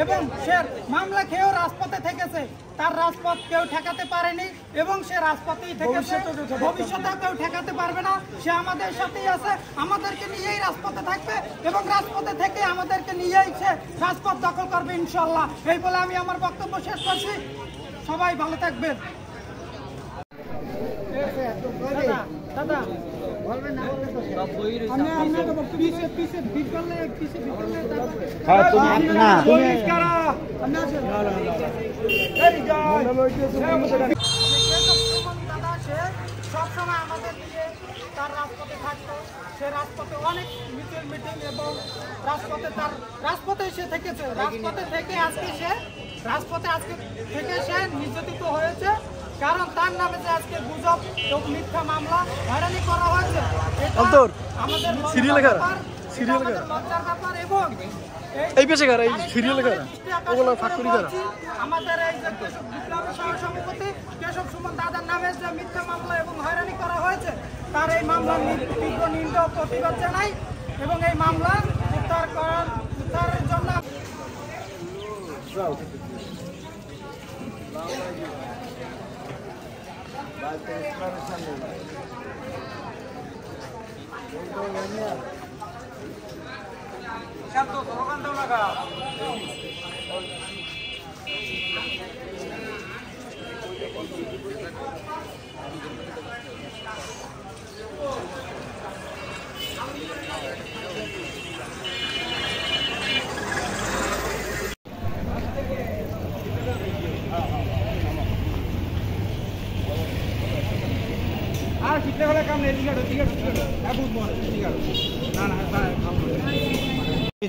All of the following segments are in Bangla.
এবং সে মামলা খেয়েও রাজপথে থেকেছে, তার রাজপথ কেউ ঠেকাতে পারেনি এবং সে রাজপথেই থেকেছে, ভবিষ্যতেও কেউ ঠেকাতে পারবে না। সে আমাদের সাথেই আছে, আমাদেরকে নিয়েই রাজপথে থাকবে এবং রাজপথে থেকে আমাদেরকে নিয়েই সে রাজপথ দখল করবে ইনশাল্লাহ। এই বলে আমি আমার বক্তব্য শেষ করছি। সবাই ভালো থাকবেন। দাদা সবসময় আমাদের নিয়ে তার রাজপথে থাকতো, সে রাজপথে অনেক মিটিং এবং রাজপথে সে থেকেছে, রাজপথে থেকে আজকে সে নির্যাতিত হয়েছে। কারণ তার নামে যে আজকে গুজব এবং মিথ্যা মামলা হয়রানি করা হয়েছে, আমাদের লজ্জার ব্যাপার এবং এই পেশাগার এই সিরিয়াল করা ওগুলো ফ্যাক্টরি করা আমাদের এই যে বিপ্লবী সভাপতি কেশব সুমন দাদার নামে যে মিথ্যা মামলা এবং হয়রানি করা হয়েছে, তার এই মামলার তীব্র নিন্দা ও প্রতিবাদ জানাই এবং এই মামলা উদ্ধারের জন্য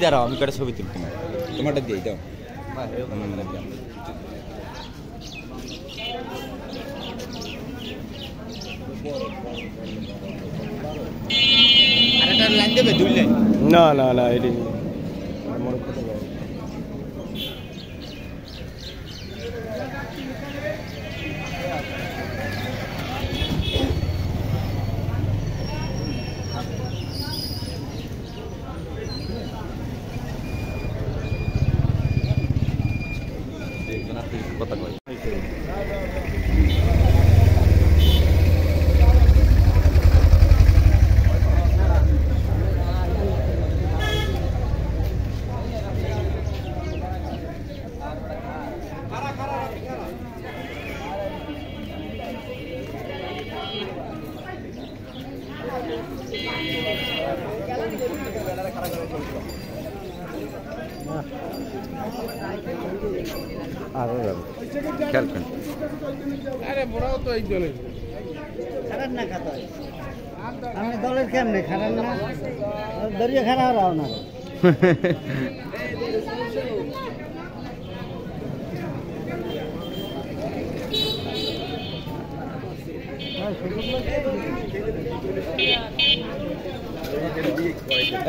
দাঁড়াও, আমি কটা ছবি তুলতে না, তোমারটা দিয়ে দাও। আর একটা লাইন দেবে, 2 লাইন। না না না এটি কথা কই আরে বড়াও তো এই দলের খারাপ না খাতা আমি দলের কেমনে খারাপ না দরিয়া খারাপ রাও না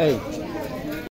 এই